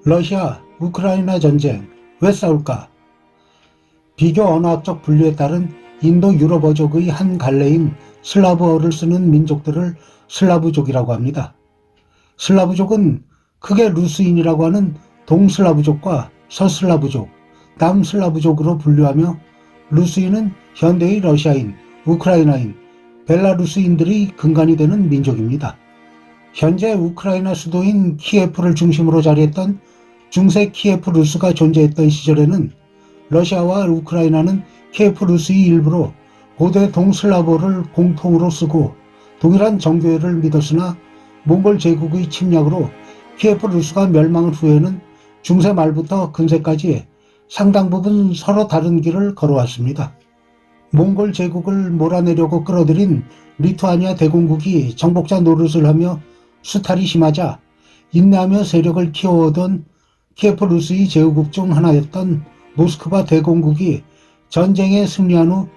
러시아, 우크라이나 전쟁, 왜 싸울까? 비교 언어학적 분류에 따른 인도 유럽어족의 한 갈래인 슬라브어를 쓰는 민족들을 슬라브족이라고 합니다. 슬라브족은 크게 루스인이라고 하는 동슬라브족과 서슬라브족, 남슬라브족으로 분류하며 루스인은 현대의 러시아인, 우크라이나인, 벨라루스인들의 근간이 되는 민족입니다. 현재 우크라이나 수도인 키예프를 중심으로 자리했던 중세 키예프 루스가 존재했던 시절에는 러시아와 우크라이나는 키예프 루스의 일부로 고대 동슬라브어를 공통으로 쓰고 동일한 정교회를 믿었으나 몽골 제국의 침략으로 키예프 루스가 멸망한 후에는 중세 말부터 근세까지 상당 부분 서로 다른 길을 걸어왔습니다. 몽골 제국을 몰아내려고 끌어들인 리투아니아 대공국이 정복자 노릇을 하며 수탈이 심하자 인내하며 세력을 키워오던 키예프 루스의 제후국 중 하나였던 모스크바 대공국이 전쟁에 승리한 후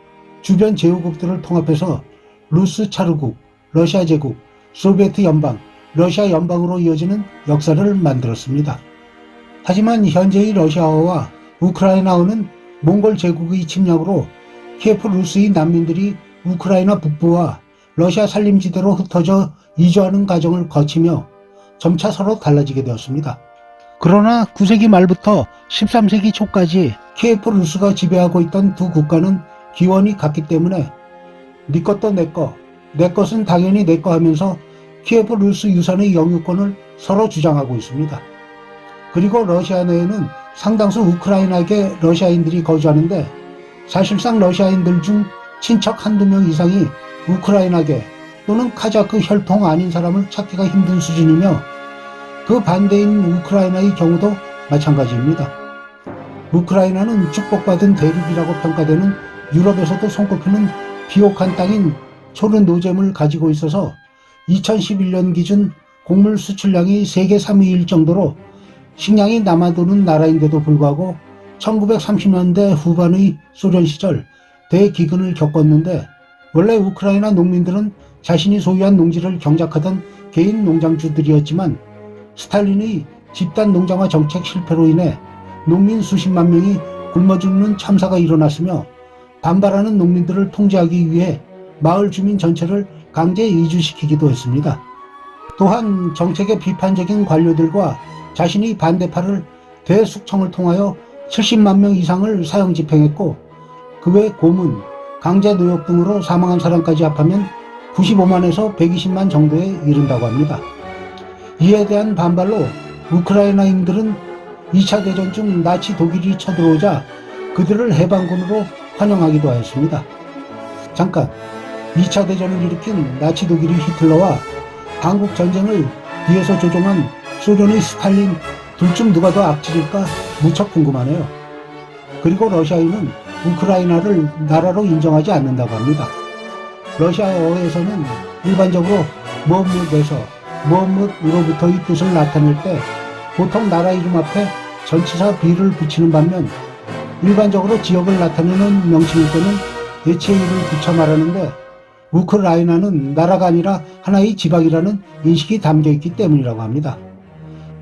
주변 제후국들을 통합해서 루스 차르국, 러시아 제국, 소비에트 연방, 러시아 연방으로 이어지는 역사를 만들었습니다. 하지만 현재의 러시아어와 우크라이나어는 몽골 제국의 침략으로 키예프 루스의 난민들이 우크라이나 북부와 러시아 산림지대로 흩어져 이주하는 과정을 거치며 점차 서로 달라지게 되었습니다. 그러나 9세기 말부터 13세기 초까지 키예프 루스가 지배하고 있던 두 국가는 기원이 같기 때문에 네 것도 내 것, 내 것은 당연히 내 거 하면서 키예프 루스 유산의 영유권을 서로 주장하고 있습니다. 그리고 러시아 내에는 상당수 우크라이나계 러시아인들이 거주하는데 사실상 러시아인들 중 친척 한두 명 이상이 우크라이나계 또는 카자크 혈통 아닌 사람을 찾기가 힘든 수준이며 그 반대인 우크라이나의 경우도 마찬가지입니다. 우크라이나는 축복받은 대륙이라고 평가되는 유럽에서도 손꼽히는 비옥한 땅인 초른 노잼을 가지고 있어서 2011년 기준 곡물 수출량이 세계 3위일 정도로 식량이 남아도는 나라인데도 불구하고 1930년대 후반의 소련 시절 대기근을 겪었는데 원래 우크라이나 농민들은 자신이 소유한 농지를 경작하던 개인 농장주들이었지만 스탈린의 집단 농장화 정책 실패로 인해 농민 수십만 명이 굶어 죽는 참사가 일어났으며 반발하는 농민들을 통제하기 위해 마을 주민 전체를 강제 이주시키기도 했습니다. 또한 정책에 비판적인 관료들과 자신의 반대파를 대숙청을 통하여 70만 명 이상을 사형 집행했고 그 외 고문, 강제 노역 등으로 사망한 사람까지 합하면 95만에서 120만 정도에 이른다고 합니다. 이에 대한 반발로 우크라이나인들은 2차 대전 중 나치 독일이 쳐들어오자 그들을 해방군으로 환영하기도 하였습니다. 잠깐, 2차 대전을 일으킨 나치 독일의 히틀러와 한국 전쟁을 뒤에서 조종한 소련의 스탈린 둘 중 누가 더 악질일까 무척 궁금하네요. 그리고 러시아인은 우크라이나를 나라로 인정하지 않는다고 합니다. 러시아어에서는 일반적으로 무엇무엇에서 무엇무엇으로부터의 뜻을 나타낼 때 보통 나라 이름 앞에 전치사 비를 붙이는 반면 일반적으로 지역을 나타내는 명칭일 때는 예치의를 붙여 말하는데 우크라이나는 나라가 아니라 하나의 지방이라는 인식이 담겨있기 때문이라고 합니다.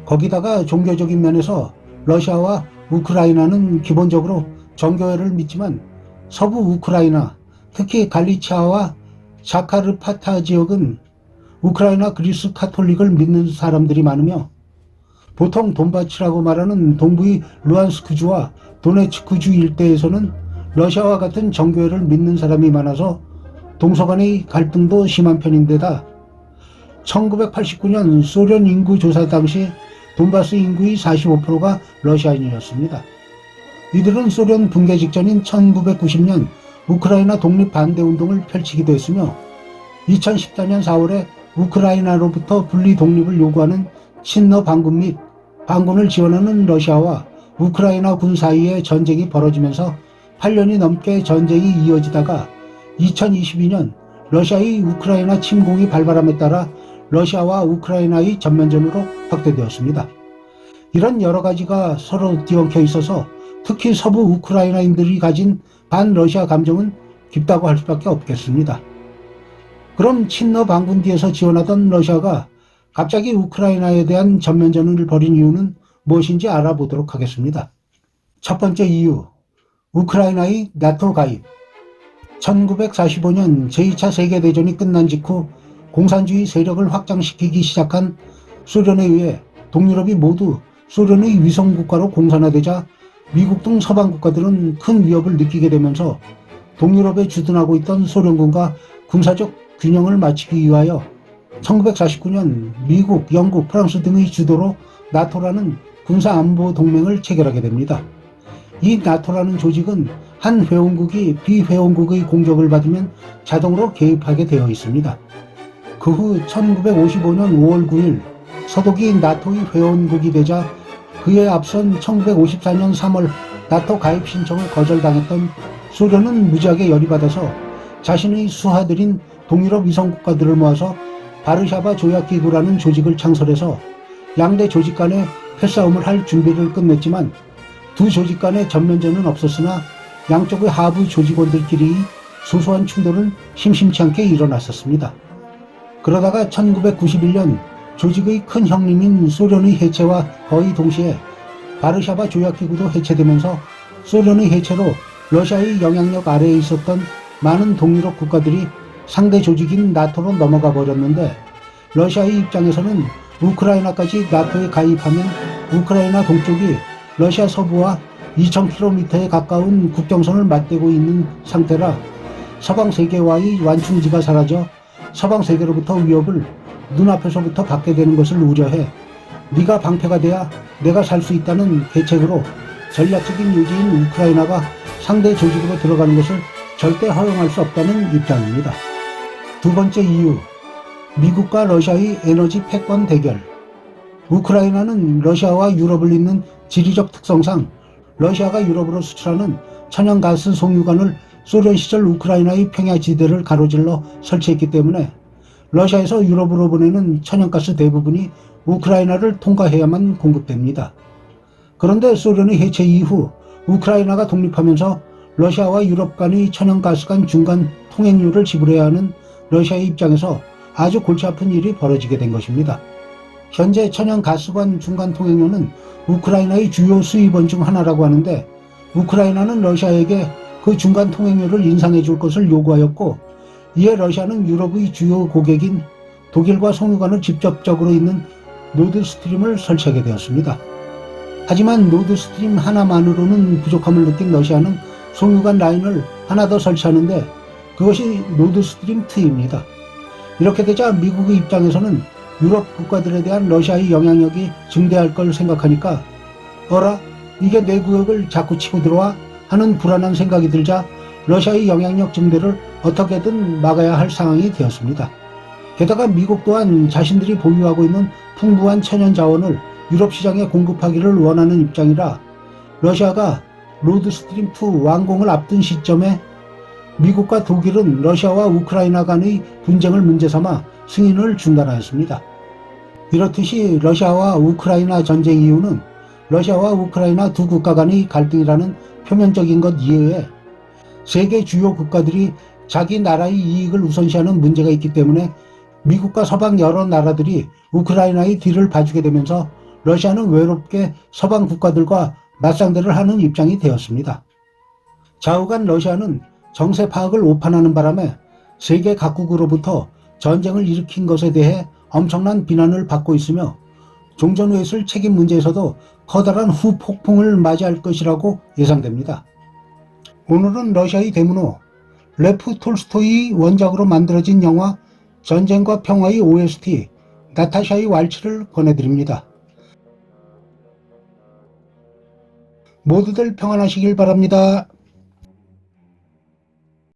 거기다가 종교적인 면에서 러시아와 우크라이나는 기본적으로 정교회를 믿지만 서부 우크라이나, 특히 갈리치아와 자카르파타 지역은 우크라이나 그리스 카톨릭을 믿는 사람들이 많으며 보통 돈바치라고 말하는 동부의 루안스크주와 도네츠크주 일대에서는 러시아와 같은 정교회를 믿는 사람이 많아서 동서간의 갈등도 심한 편인데다 1989년 소련 인구 조사 당시 돈바스 인구의 45%가 러시아인이었습니다. 이들은 소련 붕괴 직전인 1990년 우크라이나 독립 반대 운동을 펼치기도 했으며 2014년 4월에 우크라이나로부터 분리 독립을 요구하는 친러 반군 및 반군을 지원하는 러시아와 우크라이나 군 사이에 전쟁이 벌어지면서 8년이 넘게 전쟁이 이어지다가 2022년 러시아의 우크라이나 침공이 발발함에 따라 러시아와 우크라이나의 전면전으로 확대되었습니다. 이런 여러 가지가 서로 뒤엉켜 있어서 특히 서부 우크라이나인들이 가진 반러시아 감정은 깊다고 할 수밖에 없겠습니다. 그럼 친러 반군 뒤에서 지원하던 러시아가 갑자기 우크라이나에 대한 전면전을 벌인 이유는 무엇인지 알아보도록 하겠습니다. 첫 번째 이유, 우크라이나의 나토 가입. 1945년 제2차 세계대전이 끝난 직후 공산주의 세력을 확장시키기 시작한 소련에 의해 동유럽이 모두 소련의 위성국가로 공산화되자 미국 등 서방 국가들은 큰 위협을 느끼게 되면서 동유럽에 주둔하고 있던 소련군과 군사적 균형을 맞추기 위하여 1949년 미국, 영국, 프랑스 등의 주도로 나토라는 군사안보 동맹을 체결하게 됩니다. 이 나토라는 조직은 한 회원국이 비회원국의 공격을 받으면 자동으로 개입하게 되어 있습니다. 그 후 1955년 5월 9일 서독이 나토의 회원국이 되자 그에 앞선 1954년 3월 나토 가입 신청을 거절당했던 소련은 무지하게 열이 받아서 자신의 수하들인 동유럽 위성국가들을 모아서 바르샤바 조약기구라는 조직을 창설해서 양대 조직 간의 패싸움을 할 준비를 끝냈지만 두 조직 간의 전면전은 없었으나 양쪽의 하부 조직원들끼리 소소한 충돌은 심심치 않게 일어났었습니다. 그러다가 1991년 조직의 큰 형님인 소련의 해체와 거의 동시에 바르샤바 조약기구도 해체되면서 소련의 해체로 러시아의 영향력 아래에 있었던 많은 동유럽 국가들이 상대 조직인 나토로 넘어가 버렸는데 러시아의 입장에서는 우크라이나까지 나토에 가입하면 우크라이나 동쪽이 러시아 서부와 2000km에 가까운 국경선을 맞대고 있는 상태라 서방 세계와의 완충지가 사라져 서방 세계로부터 위협을 눈앞에서부터 받게 되는 것을 우려해 네가 방패가 돼야 내가 살 수 있다는 계책으로 전략적인 요지인 우크라이나가 상대 조직으로 들어가는 것을 절대 허용할 수 없다는 입장입니다. 두 번째 이유, 미국과 러시아의 에너지 패권 대결. 우크라이나는 러시아와 유럽을 잇는 지리적 특성상 러시아가 유럽으로 수출하는 천연가스 송유관을 소련 시절 우크라이나의 평야지대를 가로질러 설치했기 때문에 러시아에서 유럽으로 보내는 천연가스 대부분이 우크라이나를 통과해야만 공급됩니다. 그런데 소련의 해체 이후 우크라이나가 독립하면서 러시아와 유럽 간의 천연가스 간 중간 통행료를 지불해야 하는 러시아의 입장에서 아주 골치 아픈 일이 벌어지게 된 것입니다. 현재 천연가스관 중간 통행료는 우크라이나의 주요 수입원 중 하나라고 하는데 우크라이나는 러시아에게 그 중간 통행료를 인상해 줄 것을 요구하였고 이에 러시아는 유럽의 주요 고객인 독일과 송유관을 직접적으로 잇는 노드스트림을 설치하게 되었습니다. 하지만 노드스트림 하나만으로는 부족함을 느낀 러시아는 송유관 라인을 하나 더 설치하는데 그것이 노드스트림2입니다. 이렇게 되자 미국의 입장에서는 유럽 국가들에 대한 러시아의 영향력이 증대할 걸 생각하니까 어라? 이게 내 구역을 자꾸 치고 들어와? 하는 불안한 생각이 들자 러시아의 영향력 증대를 어떻게든 막아야 할 상황이 되었습니다. 게다가 미국 또한 자신들이 보유하고 있는 풍부한 천연 자원을 유럽 시장에 공급하기를 원하는 입장이라 러시아가 노드스트림2 완공을 앞둔 시점에 미국과 독일은 러시아와 우크라이나 간의 분쟁을 문제 삼아 승인을 중단하였습니다. 이렇듯이 러시아와 우크라이나 전쟁 이유는 러시아와 우크라이나 두 국가 간의 갈등이라는 표면적인 것 이외에 세계 주요 국가들이 자기 나라의 이익을 우선시하는 문제가 있기 때문에 미국과 서방 여러 나라들이 우크라이나의 뒤를 봐주게 되면서 러시아는 외롭게 서방 국가들과 맞상대를 하는 입장이 되었습니다. 좌우간 러시아는 정세 파악을 오판하는 바람에 세계 각국으로부터 전쟁을 일으킨 것에 대해 엄청난 비난을 받고 있으며 종전 후에 있을 책임 문제에서도 커다란 후폭풍을 맞이할 것이라고 예상됩니다. 오늘은 러시아의 대문호 레프 톨스토이의 원작으로 만들어진 영화 전쟁과 평화의 OST 나타샤의 왈츠를 권해드립니다. 모두들 평안하시길 바랍니다.